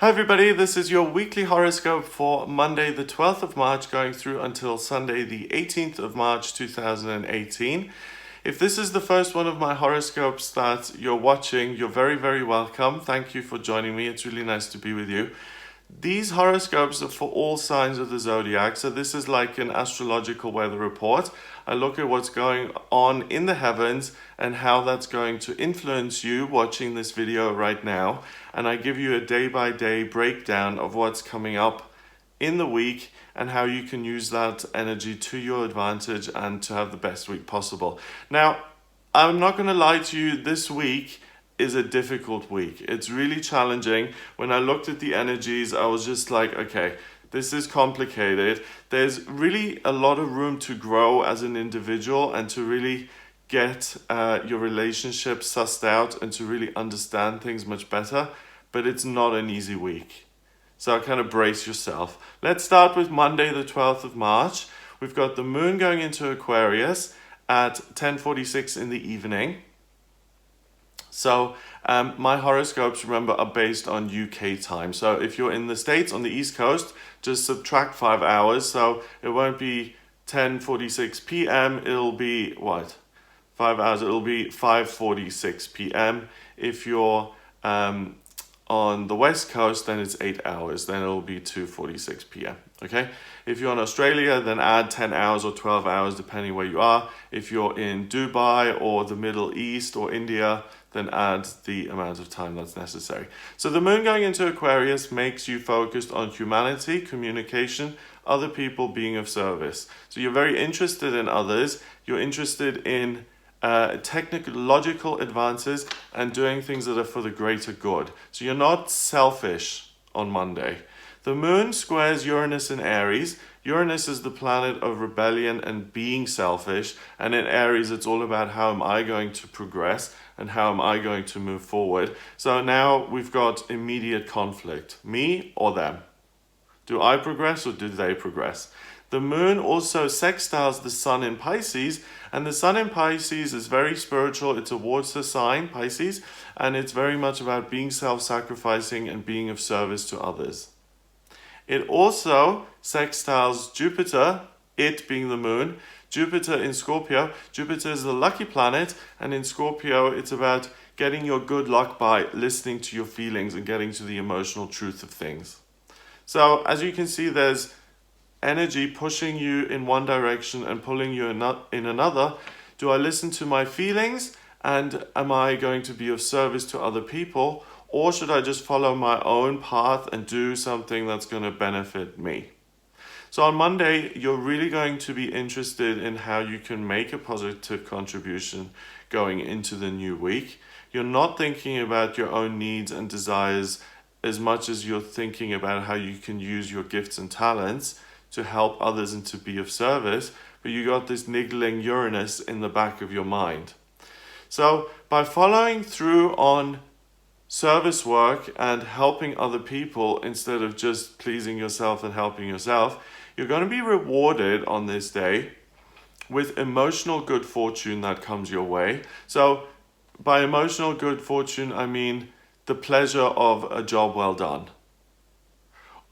Hi everybody, this is your weekly horoscope for Monday the 12th of March going through until Sunday the 18th of March 2018. If this is the first one of my horoscopes that you're watching, you're very welcome. Thank you for joining me. It's really nice to be with you. These horoscopes are for all signs of the zodiac, so this is like an astrological weather report. I look at what's going on in the heavens and how that's going to influence you watching this video right now, and I give you a day-by-day breakdown of what's coming up in the week and how you can use that energy to your advantage and to have the best week possible. Now, I'm not going to lie to you, this week is a difficult week. It's really challenging. When I looked at the energies, I was just like, okay, this is complicated. There's really a lot of room to grow as an individual and to really get your relationship sussed out and to really understand things much better. But it's not an easy week. So kind of brace yourself. Let's start with Monday, the 12th of March. We've got the moon going into Aquarius at 10:46 in the evening. So my horoscopes, remember, are based on UK time. So if you're in the States on the East Coast, just subtract 5 hours. So it won't be 10:46 p.m. It'll be what? 5 hours. It'll be 5:46 p.m. If you're on the West Coast, then it's 8 hours. Then it'll be 2:46 p.m. Okay? If you're in Australia, then add 10 hours or 12 hours, depending where you are. If you're in Dubai or the Middle East or India, then add the amount of time that's necessary. So the moon going into Aquarius makes you focused on humanity, communication, other people, being of service. So you're very interested in others. You're interested in technological advances and doing things that are for the greater good. So you're not selfish on Monday. The moon squares Uranus in Aries. Uranus is the planet of rebellion and being selfish. And in Aries, it's all about how am I going to progress and how am I going to move forward. So now we've got immediate conflict. Me or them? Do I progress or do they progress? The moon also sextiles the sun in Pisces, and the sun in Pisces is very spiritual. It's a water sign, Pisces, and it's very much about being self-sacrificing and being of service to others. It also sextiles Jupiter, it being the moon. Jupiter in Scorpio. Jupiter is the lucky planet, and in Scorpio it's about getting your good luck by listening to your feelings and getting to the emotional truth of things. So as you can see, there's energy pushing you in one direction and pulling you in another. Do I listen to my feelings and am I going to be of service to other people, or should I just follow my own path and do something that's going to benefit me? So on Monday, you're really going to be interested in how you can make a positive contribution going into the new week. You're not thinking about your own needs and desires as much as you're thinking about how you can use your gifts and talents to help others and to be of service, but you got this niggling Uranus in the back of your mind. So by following through on service work and helping other people instead of just pleasing yourself and helping yourself, you're going to be rewarded on this day with emotional good fortune that comes your way. So by emotional good fortune, I mean the pleasure of a job well done,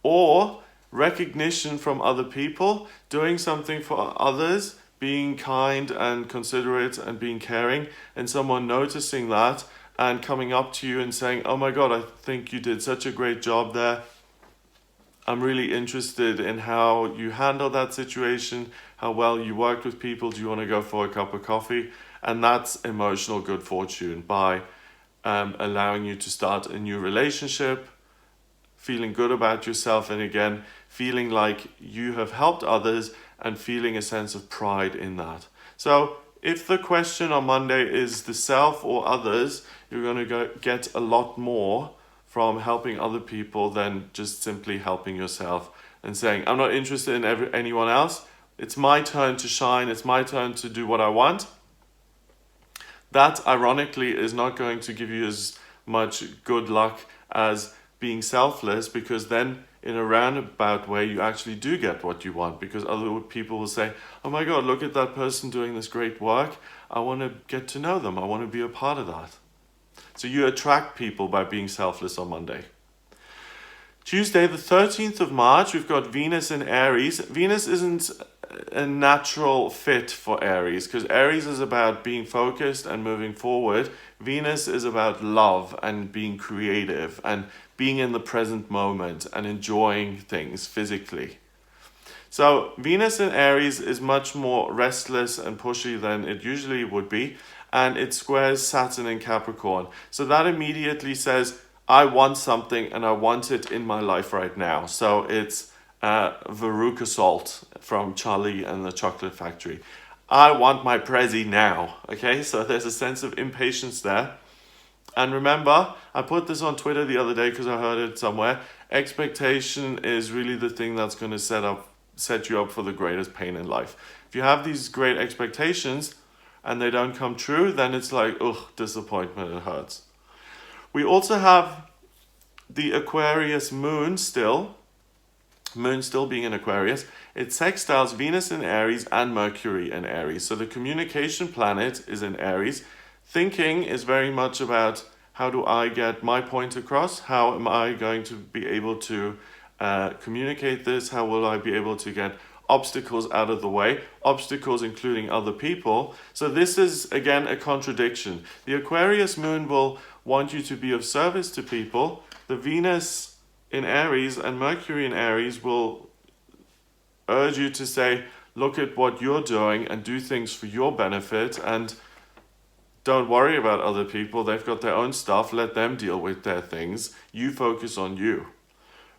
or recognition from other people, doing something for others, being kind and considerate and being caring, and someone noticing that and coming up to you and saying, oh my God, I think you did such a great job there. I'm really interested in how you handle that situation, how well you worked with people. Do you want to go for a cup of coffee? And that's emotional good fortune by allowing you to start a new relationship, feeling good about yourself, and again, feeling like you have helped others and feeling a sense of pride in that. So if the question on Monday is the self or others, you're going to get a lot more from helping other people than just simply helping yourself and saying, I'm not interested in anyone else. It's my turn to shine. It's my turn to do what I want. That, ironically, is not going to give you as much good luck as being selfless, because then in a roundabout way you actually do get what you want, because other people will say, oh my God, look at that person doing this great work. I want to get to know them. I want to be a part of that. So you attract people by being selfless on Monday. Tuesday, the 13th of March, we've got Venus in Aries. Venus isn't a natural fit for Aries because Aries is about being focused and moving forward. Venus is about love and being creative and being in the present moment and enjoying things physically. So Venus in Aries is much more restless and pushy than it usually would be, and it squares Saturn in Capricorn. So that immediately says, I want something and I want it in my life right now. So it's Veruca Salt from Charlie and the Chocolate Factory. I want my Prezi now. Okay, so there's a sense of impatience there. And remember, I put this on Twitter the other day because I heard it somewhere. Expectation is really the thing that's going to set you up for the greatest pain in life. If you have these great expectations and they don't come true, then it's like, ugh, disappointment, it hurts. We also have the Aquarius Moon still being in Aquarius. It sextiles Venus in Aries and Mercury in Aries. So the communication planet is in Aries. Thinking is very much about how do I get my point across? How am I going to be able to communicate this? How will I be able to get obstacles out of the way? Obstacles including other people. So this is, again, a contradiction. The Aquarius Moon will want you to be of service to people. The Venus in Aries and Mercury in Aries will urge you to say, look at what you're doing and do things for your benefit and don't worry about other people. They've got their own stuff. Let them deal with their things. You focus on you.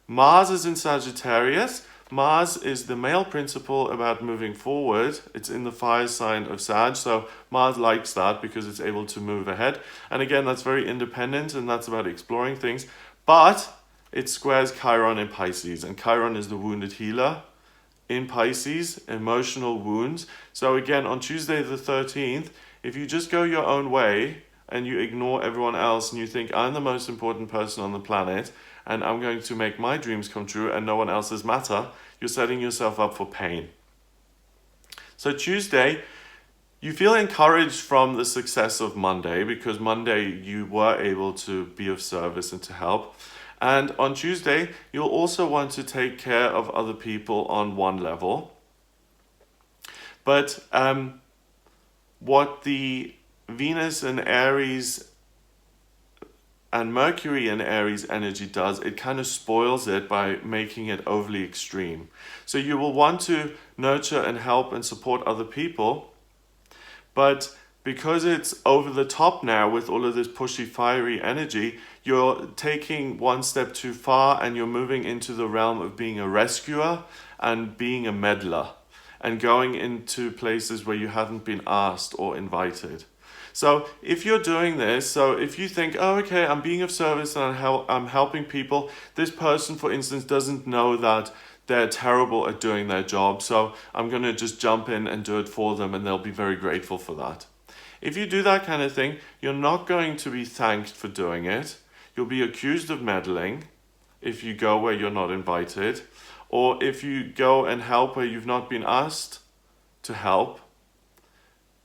Mars is in Sagittarius. Mars is the male principle about moving forward. It's in the fire sign of Sag, so Mars likes that because it's able to move ahead. And again, that's very independent and that's about exploring things. But it squares Chiron in Pisces, and Chiron is the wounded healer in Pisces, emotional wounds. So again, on Tuesday the 13th, if you just go your own way and you ignore everyone else and you think, I'm the most important person on the planet and I'm going to make my dreams come true and no one else's matter, you're setting yourself up for pain. So Tuesday, you feel encouraged from the success of Monday because Monday you were able to be of service and to help. And on Tuesday, you'll also want to take care of other people on one level. But what the Venus and Aries and Mercury in Aries energy does, it kind of spoils it by making it overly extreme. So you will want to nurture and help and support other people, but because it's over the top now with all of this pushy, fiery energy, you're taking one step too far and you're moving into the realm of being a rescuer and being a meddler and going into places where you haven't been asked or invited. So if you're doing this, so if you think, oh, okay, I'm being of service and I'm helping people, this person, for instance, doesn't know that they're terrible at doing their job, so I'm going to just jump in and do it for them and they'll be very grateful for that. If you do that kind of thing, you're not going to be thanked for doing it. You'll be accused of meddling if you go where you're not invited, or if you go and help where you've not been asked to help,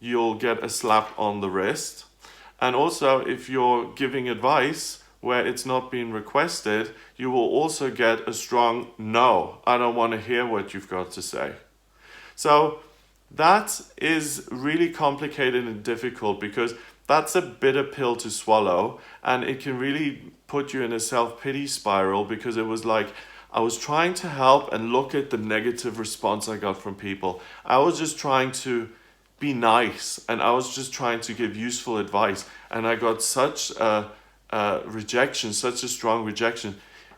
you'll get a slap on the wrist. And also, if you're giving advice where it's not been requested, you will also get a strong no. I don't want to hear what you've got to say. So that is really complicated and difficult because that's a bitter pill to swallow, and it can really put you in a self-pity spiral because it was like, I was trying to help and look at the negative response I got from people. I was just trying to be nice and I was just trying to give useful advice, and I got such a rejection, such a strong rejection.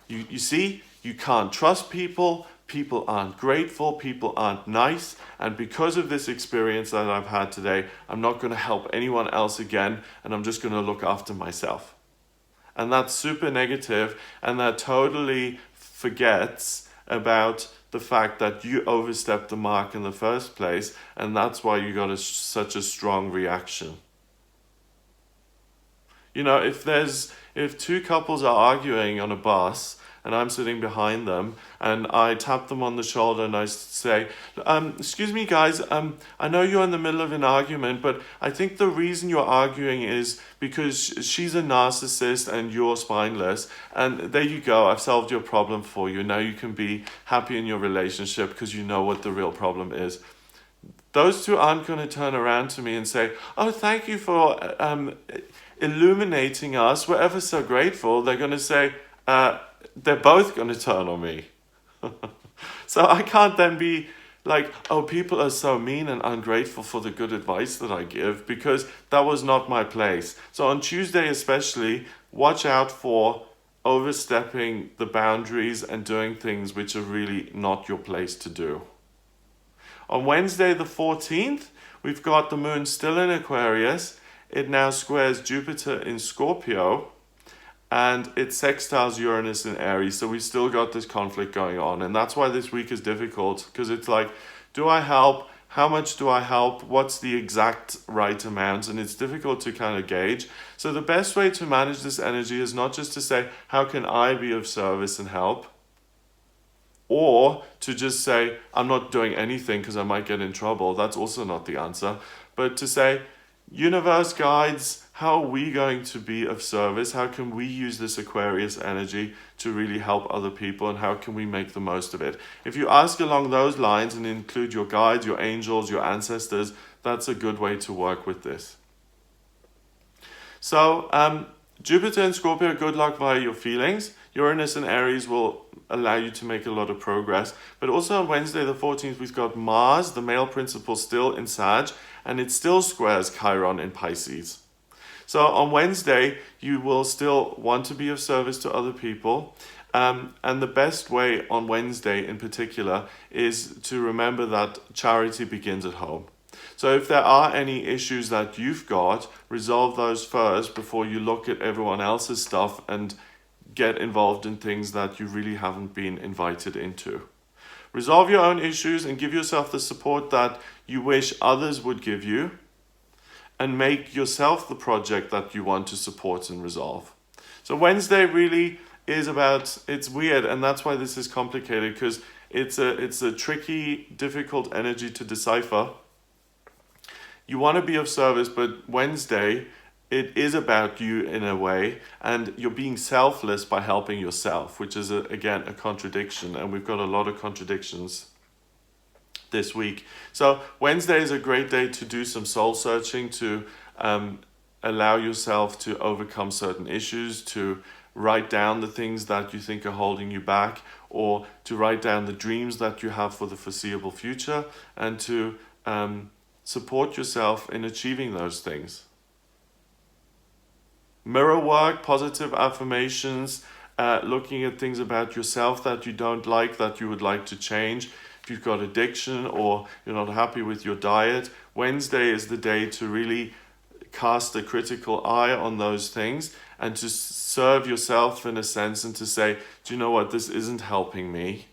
You see, you can't trust people. People aren't grateful, people aren't nice, and because of this experience that I've had today, I'm not going to help anyone else again, and I'm just going to look after myself. And that's super negative, and that totally forgets about the fact that you overstepped the mark in the first place, and that's why you got such a strong reaction. You know, if two couples are arguing on a bus, and I'm sitting behind them, and I tap them on the shoulder and I say, excuse me guys, I know you're in the middle of an argument, but I think the reason you're arguing is because she's a narcissist and you're spineless, and there you go, I've solved your problem for you. Now you can be happy in your relationship because you know what the real problem is. Those two aren't going to turn around to me and say, oh, thank you for illuminating us. We're ever so grateful. They're going to say, they're both going to turn on me. So I can't then be like, oh, people are so mean and ungrateful for the good advice that I give, because that was not my place. So on Tuesday especially, watch out for overstepping the boundaries and doing things which are really not your place to do. On Wednesday the 14th, we've got the moon still in Aquarius. It now squares Jupiter in Scorpio, and it sextiles Uranus in Aries. So we've still got this conflict going on. And that's why this week is difficult, because it's like, do I help? How much do I help? What's the exact right amount? And it's difficult to kind of gauge. So the best way to manage this energy is not just to say, how can I be of service and help? Or to just say, I'm not doing anything because I might get in trouble. That's also not the answer. But to say, universe guides, how are we going to be of service? How can we use this Aquarius energy to really help other people? And how can we make the most of it? If you ask along those lines and include your guides, your angels, your ancestors, that's a good way to work with this. So Jupiter and Scorpio, good luck via your feelings. Uranus and Aries will allow you to make a lot of progress. But also on Wednesday the 14th, we've got Mars, the male principle, still in Sag, and it still squares Chiron in Pisces. So on Wednesday, you will still want to be of service to other people. And the best way on Wednesday in particular is to remember that charity begins at home. So if there are any issues that you've got, resolve those first before you look at everyone else's stuff and get involved in things that you really haven't been invited into. Resolve your own issues and give yourself the support that you wish others would give you, and make yourself the project that you want to support and resolve. So Wednesday really is about, it's weird, and that's why this is complicated, because it's a tricky, difficult energy to decipher. You want to be of service, but Wednesday, it is about you in a way, and you're being selfless by helping yourself, which is, again, a contradiction, and we've got a lot of contradictions this week. So Wednesday is a great day to do some soul searching, to allow yourself to overcome certain issues, to write down the things that you think are holding you back, or to write down the dreams that you have for the foreseeable future, and to support yourself in achieving those things. Mirror work, positive affirmations, looking at things about yourself that you don't like, that you would like to change. If you've got addiction or you're not happy with your diet, Wednesday is the day to really cast a critical eye on those things and to serve yourself in a sense, and to say, do you know what, this isn't helping me.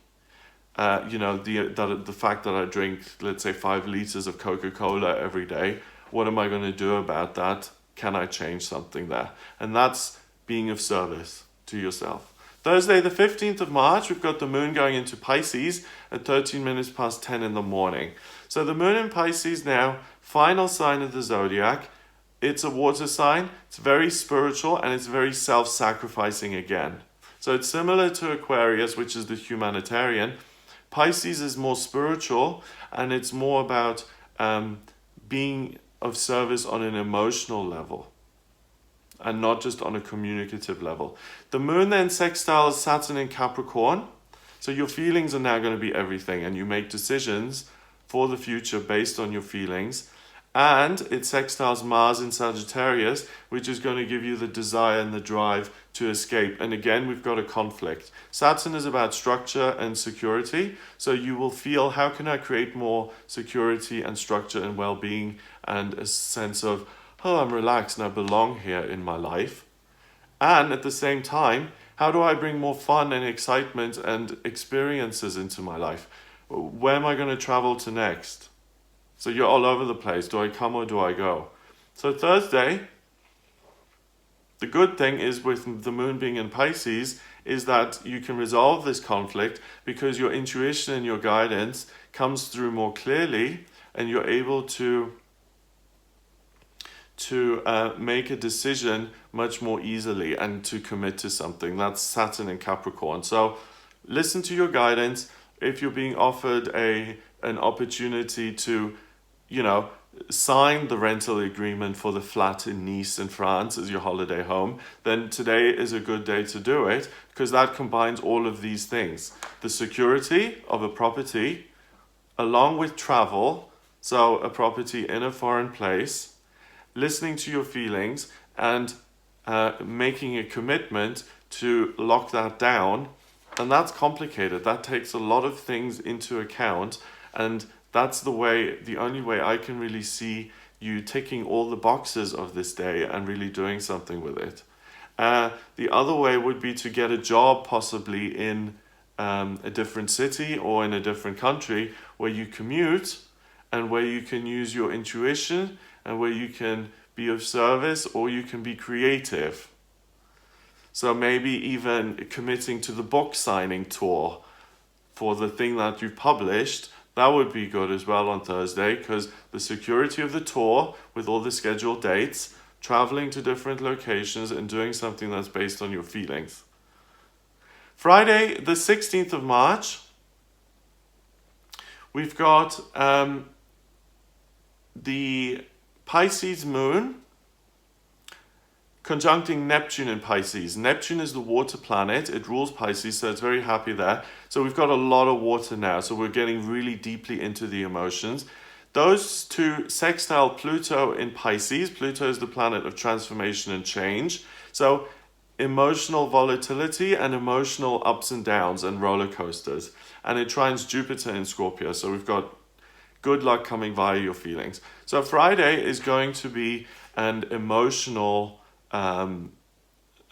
The fact that I drink, let's say, 5 liters of Coca-Cola every day, what am I going to do about that? Can I change something there? And that's being of service to yourself. Thursday, the 15th of March, we've got the moon going into Pisces at 13 minutes past 10 in the morning. So the moon in Pisces now, final sign of the zodiac. It's a water sign. It's very spiritual, and it's very self-sacrificing again. So it's similar to Aquarius, which is the humanitarian. Pisces is more spiritual, and it's more about being of service on an emotional level, and not just on a communicative level. The moon then sextiles Saturn in Capricorn. So your feelings are now going to be everything, and you make decisions for the future based on your feelings. And it sextiles Mars in Sagittarius, which is going to give you the desire and the drive to escape. And again, we've got a conflict. Saturn is about structure and security. So you will feel, how can I create more security and structure and well-being and a sense of, oh, I'm relaxed and I belong here in my life. And at the same time, how do I bring more fun and excitement and experiences into my life? Where am I going to travel to next? So you're all over the place. Do I come or do I go? So Thursday, The good thing is with the moon being in Pisces is that you can resolve this conflict because your intuition and your guidance comes through more clearly, and you're able to make a decision much more easily and to commit to something. That's Saturn in Capricorn. So listen to your guidance. If you're being offered an opportunity to, sign the rental agreement for the flat in Nice in France as your holiday home, then today is a good day to do it, because that combines all of these things. The security of a property, along with travel, so a property in a foreign place, listening to your feelings, and making a commitment to lock that down. And that's complicated. That takes a lot of things into account, and that's the only way I can really see you ticking all the boxes of this day and really doing something with it. The other way would be to get a job, possibly in a different city or in a different country, where you commute and where you can use your intuition and where you can be of service, or you can be creative. So maybe even committing to the book signing tour for the thing that you've published. That would be good as well on Thursday, because the security of the tour with all the scheduled dates, traveling to different locations and doing something that's based on your feelings. Friday, the 16th of March, we've got the Pisces Moon conjuncting Neptune in Pisces. Neptune is the water planet. It rules Pisces, so it's very happy there. So we've got a lot of water now, so we're getting really deeply into the emotions. Those two sextile Pluto in Pisces. Pluto is the planet of transformation and change. So emotional volatility and emotional ups and downs and roller coasters. And it trines Jupiter in Scorpio, so we've got good luck coming via your feelings. So Friday is going to be an emotional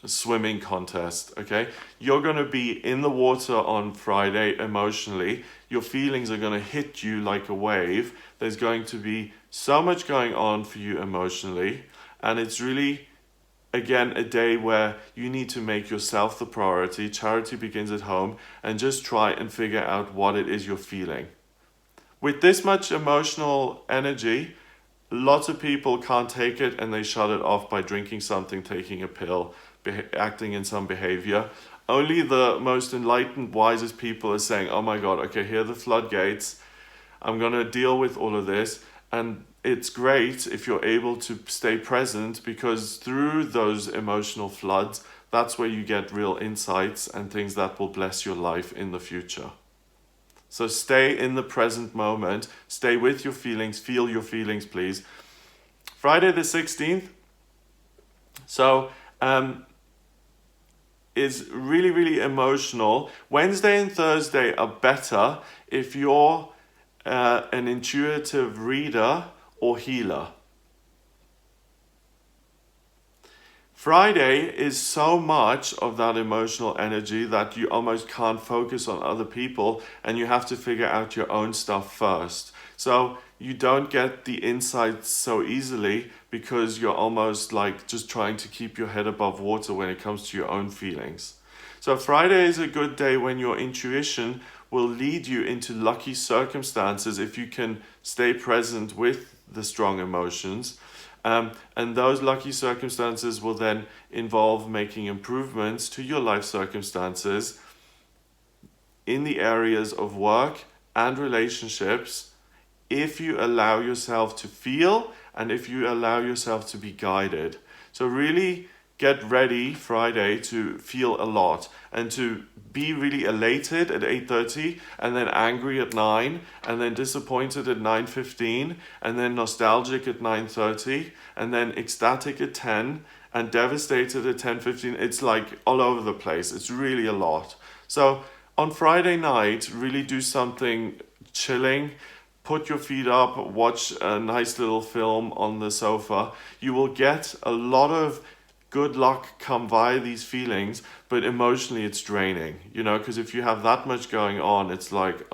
swimming contest, okay? You're going to be in the water on Friday emotionally. Your feelings are going to hit you like a wave. There's going to be so much going on for you emotionally, and it's really, again, a day where you need to make yourself the priority. Charity begins at home, and just try and figure out what it is you're feeling. With this much emotional energy, lots of people can't take it and they shut it off by drinking something, taking a pill, acting in some behavior. Only the most enlightened, wisest people are saying, oh my God, okay, here are the floodgates. I'm going to deal with all of this. And it's great if you're able to stay present, because through those emotional floods, that's where you get real insights and things that will bless your life in the future. So stay in the present moment, stay with your feelings, feel your feelings, please. Friday the 16th, so is really, really emotional. Wednesday and Thursday are better if you're an intuitive reader or healer. Friday is so much of that emotional energy that you almost can't focus on other people, and you have to figure out your own stuff first. So you don't get the insights so easily, because you're almost like just trying to keep your head above water when it comes to your own feelings. So Friday is a good day when your intuition will lead you into lucky circumstances if you can stay present with the strong emotions. And those lucky circumstances will then involve making improvements to your life circumstances in the areas of work and relationships, if you allow yourself to feel and if you allow yourself to be guided. So really get ready Friday to feel a lot and to be really elated at 8:30 and then angry at 9 and then disappointed at 9:15 and then nostalgic at 9:30 and then ecstatic at 10 and devastated at 10:15. It's like all over the place. It's really a lot. So on Friday night, really do something chilling. Put your feet up, watch a nice little film on the sofa. You will get a lot of good luck come via these feelings, but emotionally it's draining, because if you have that much going on, it's like,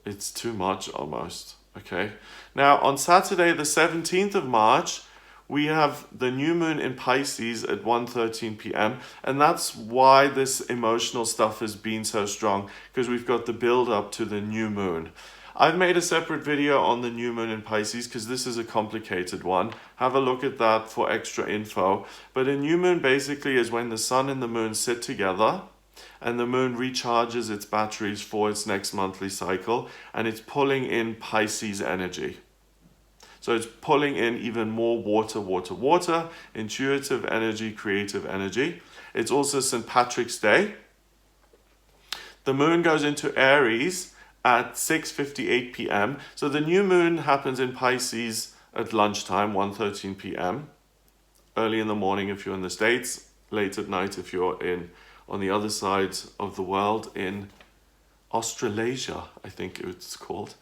it's too much almost, okay? Now, on Saturday, the 17th of March, we have the new moon in Pisces at 1:13 p.m. and that's why this emotional stuff has been so strong, because we've got the build up to the new moon. I've made a separate video on the new moon in Pisces because this is a complicated one. Have a look at that for extra info. But a new moon basically is when the sun and the moon sit together and the moon recharges its batteries for its next monthly cycle, and it's pulling in Pisces energy. So it's pulling in even more water, intuitive energy, creative energy. It's also St. Patrick's Day. The moon goes into Aries at 6:58 p.m. So the new moon happens in Pisces at lunchtime, 1:13 p.m. Early in the morning if you're in the States, late at night if you're on the other side of the world in Australasia, I think it's called.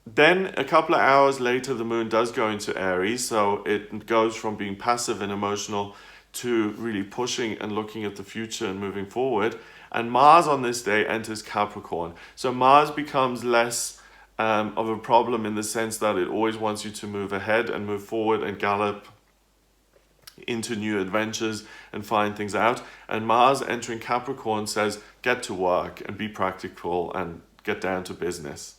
Then a couple of hours later, the moon does go into Aries, so it goes from being passive and emotional to really pushing and looking at the future and moving forward. And Mars on this day enters Capricorn. So Mars becomes less of a problem in the sense that it always wants you to move ahead and move forward and gallop into new adventures and find things out. And Mars entering Capricorn says, get to work and be practical and get down to business.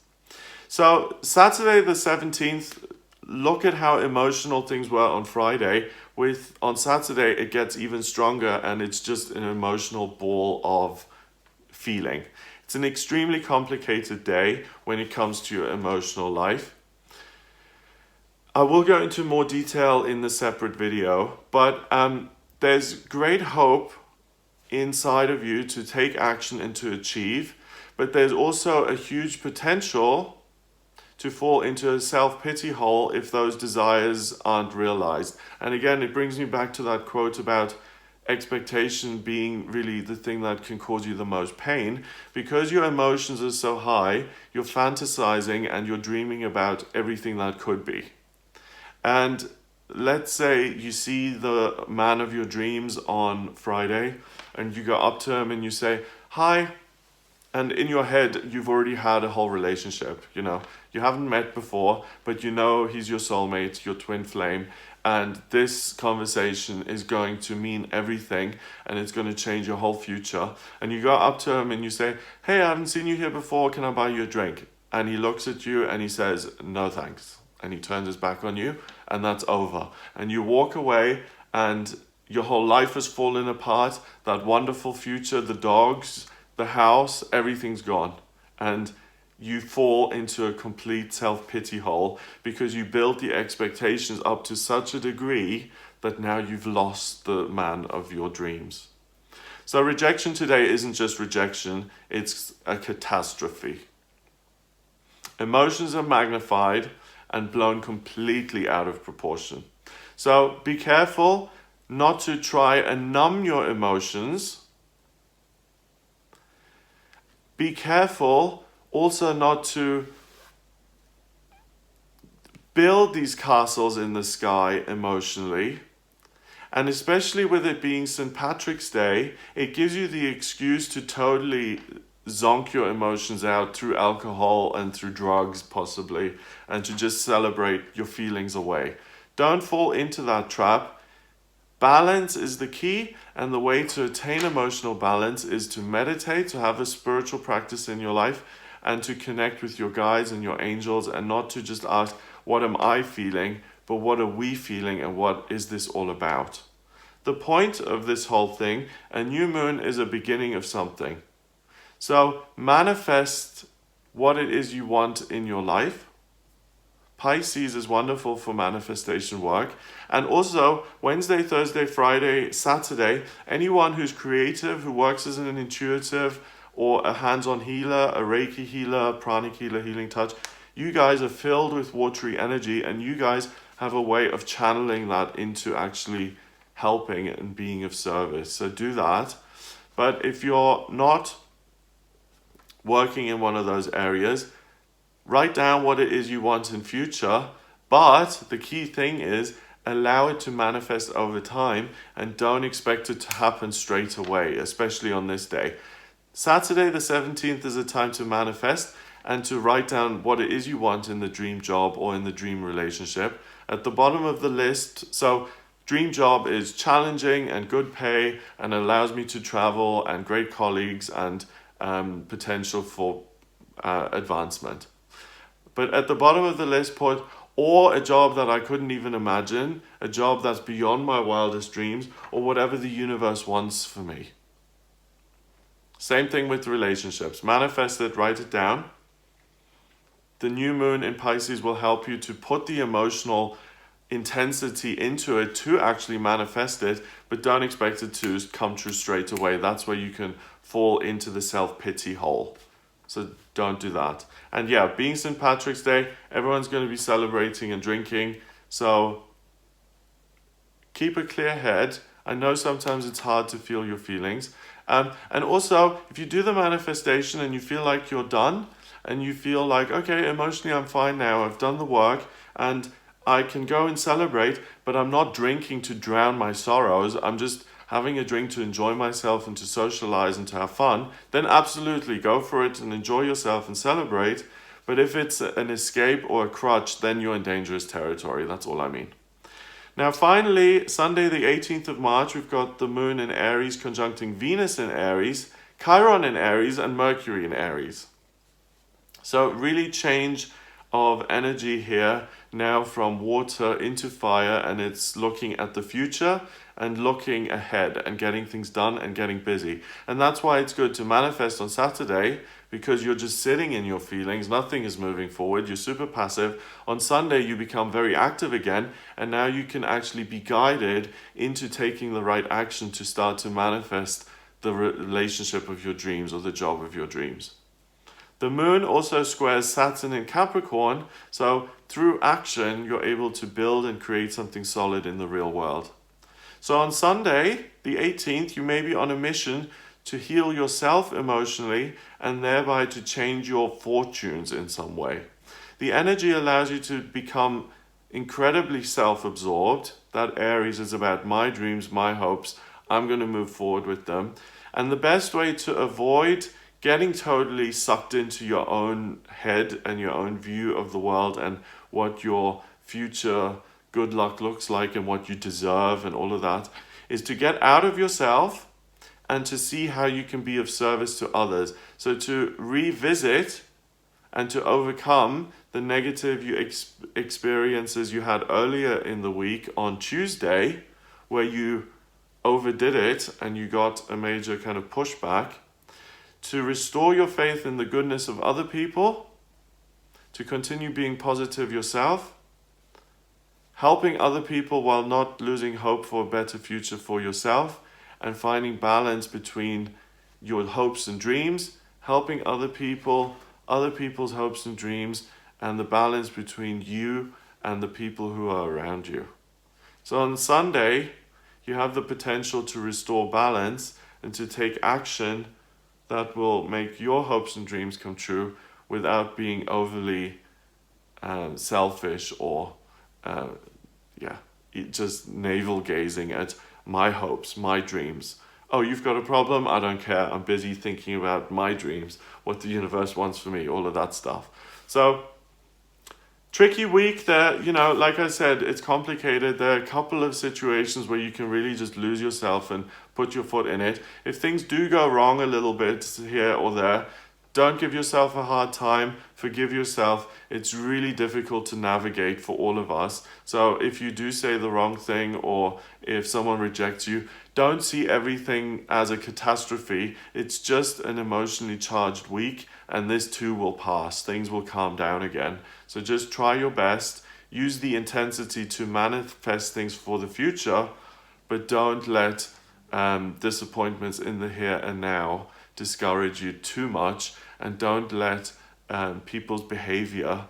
So Saturday the 17th, look at how emotional things were on Friday. On Saturday, it gets even stronger and it's just an emotional ball of feeling. It's an extremely complicated day when it comes to your emotional life. I will go into more detail in the separate video, but there's great hope inside of you to take action and to achieve, but there's also a huge potential to fall into a self-pity hole if those desires aren't realized. And again, it brings me back to that quote about expectation being really the thing that can cause you the most pain. Because your emotions are so high, you're fantasizing and you're dreaming about everything that could be. And let's say you see the man of your dreams on Friday and you go up to him and you say, hi. And in your head, you've already had a whole relationship, You haven't met before, but you know he's your soulmate, your twin flame. And this conversation is going to mean everything and it's going to change your whole future. And you go up to him and you say, hey, I haven't seen you here before. Can I buy you a drink? And he looks at you and he says, no, thanks. And he turns his back on you and that's over. And you walk away and your whole life has fallen apart. That wonderful future, the dogs, the house, everything's gone. And you fall into a complete self-pity hole because you built the expectations up to such a degree that now you've lost the man of your dreams. So rejection today isn't just rejection, it's a catastrophe. Emotions are magnified and blown completely out of proportion. So be careful not to try and numb your emotions. Be careful also not to build these castles in the sky emotionally. And especially with it being St. Patrick's Day, it gives you the excuse to totally zonk your emotions out through alcohol and through drugs possibly, and to just celebrate your feelings away. Don't fall into that trap. Balance is the key, and the way to attain emotional balance is to meditate, to have a spiritual practice in your life, and to connect with your guides and your angels, and not to just ask, what am I feeling, but what are we feeling and what is this all about? The point of this whole thing, a new moon is a beginning of something. So manifest what it is you want in your life. Pisces is wonderful for manifestation work. And also Wednesday, Thursday, Friday, Saturday, anyone who's creative, who works as an intuitive or a hands-on healer, a Reiki healer, pranic healer, healing touch, you guys are filled with watery energy and you guys have a way of channeling that into actually helping and being of service. So do that. But if you're not working in one of those areas, write down what it is you want in future, but the key thing is allow it to manifest over time and don't expect it to happen straight away, especially on this day. Saturday the 17th is a time to manifest, and to write down what it is you want in the dream job or in the dream relationship. At the bottom of the list, so dream job is challenging and good pay and allows me to travel and great colleagues and potential for advancement. But at the bottom of the list, put or a job that I couldn't even imagine, a job that's beyond my wildest dreams, or whatever the universe wants for me. Same thing with relationships. Manifest it, write it down. The new moon in Pisces will help you to put the emotional intensity into it to actually manifest it, but don't expect it to come true straight away. That's where you can fall into the self-pity hole. So don't do that. And yeah, being St. Patrick's Day, everyone's going to be celebrating and drinking. So keep a clear head. I know sometimes it's hard to feel your feelings. And also, if you do the manifestation and you feel like you're done, and you feel like, okay, emotionally I'm fine now, I've done the work, and I can go and celebrate, but I'm not drinking to drown my sorrows, I'm just having a drink to enjoy myself and to socialize and to have fun, then absolutely go for it and enjoy yourself and celebrate. But if it's an escape or a crutch, then you're in dangerous territory. That's all I mean. Now finally, Sunday the 18th of March, we've got the moon in Aries conjuncting Venus in Aries, Chiron in Aries, and Mercury in Aries. So really change of energy here now from water into fire, and it's looking at the future and looking ahead and getting things done and getting busy. And that's why it's good to manifest on Saturday, because you're just sitting in your feelings, nothing is moving forward, you're super passive. On Sunday you become very active again, and now you can actually be guided into taking the right action to start to manifest the relationship of your dreams or the job of your dreams. The moon also squares Saturn in Capricorn, so through action, you're able to build and create something solid in the real world. So on Sunday, the 18th, you may be on a mission to heal yourself emotionally and thereby to change your fortunes in some way. The energy allows you to become incredibly self-absorbed. That Aries is about my dreams, my hopes. I'm going to move forward with them. And the best way to avoid getting totally sucked into your own head and your own view of the world and what your future good luck looks like and what you deserve and all of that, is to get out of yourself and to see how you can be of service to others. So to revisit and to overcome the negative experiences you had earlier in the week on Tuesday, where you overdid it and you got a major kind of pushback, to restore your faith in the goodness of other people, to continue being positive yourself, helping other people while not losing hope for a better future for yourself, and finding balance between your hopes and dreams, helping other people, other people's hopes and dreams, and the balance between you and the people who are around you. So on Sunday, you have the potential to restore balance and to take action that will make your hopes and dreams come true without being overly selfish or just navel gazing at my hopes, my dreams. Oh, you've got a problem? I don't care. I'm busy thinking about my dreams, what the universe wants for me, all of that stuff. So, tricky week there, like I said, it's complicated. There are a couple of situations where you can really just lose yourself and put your foot in it. If things do go wrong a little bit here or there, don't give yourself a hard time. Forgive yourself. It's really difficult to navigate for all of us. So if you do say the wrong thing or if someone rejects you, don't see everything as a catastrophe. It's just an emotionally charged week, and this too will pass. Things will calm down again. So just try your best. Use the intensity to manifest things for the future, but don't let disappointments in the here and now discourage you too much, and don't let people's behavior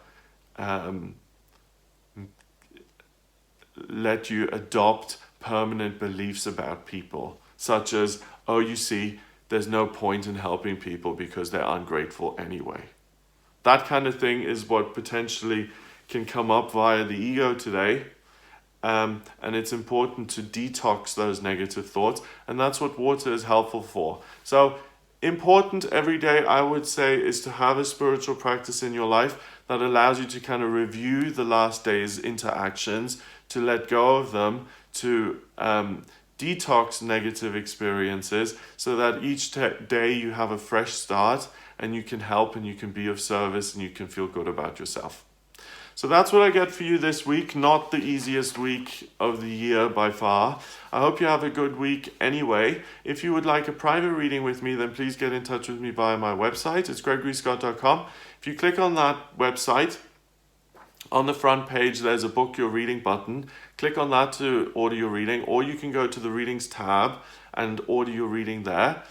let you adopt permanent beliefs about people, such as, oh, you see, there's no point in helping people because they're ungrateful anyway. That kind of thing is what potentially can come up via the ego today. And it's important to detox those negative thoughts, and that's what water is helpful for. So important every day, I would say, is to have a spiritual practice in your life that allows you to kind of review the last day's interactions, to let go of them, to detox negative experiences, so that each day you have a fresh start and you can help and you can be of service and you can feel good about yourself. So that's what I get for you this week. Not the easiest week of the year by far. I hope you have a good week anyway. If you would like a private reading with me, then please get in touch with me via my website. It's gregoryscott.com. If you click on that website, on the front page, there's a book your reading button. Click on that to order your reading, or you can go to the readings tab and order your reading there.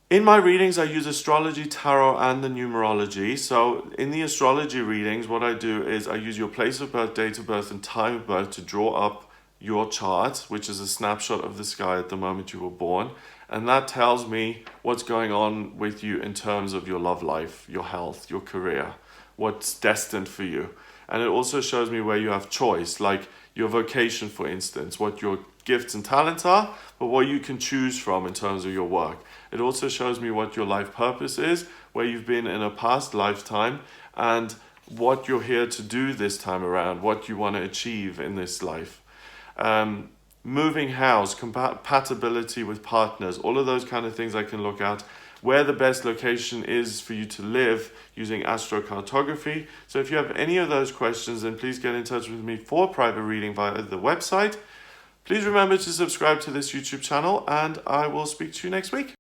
In my readings, I use astrology, tarot, and the numerology. So in the astrology readings, what I do is I use your place of birth, date of birth, and time of birth to draw up your chart, which is a snapshot of the sky at the moment you were born. And that tells me what's going on with you in terms of your love life, your health, your career, what's destined for you. And it also shows me where you have choice, like your vocation, for instance, what your gifts and talents are, but what you can choose from in terms of your work. It also shows me what your life purpose is, where you've been in a past lifetime, and what you're here to do this time around, what you want to achieve in this life. Moving house, compatibility with partners, all of those kind of things I can look at. Where the best location is for you to live using astrocartography. So if you have any of those questions, then please get in touch with me for private reading via the website. Please remember to subscribe to this YouTube channel, and I will speak to you next week.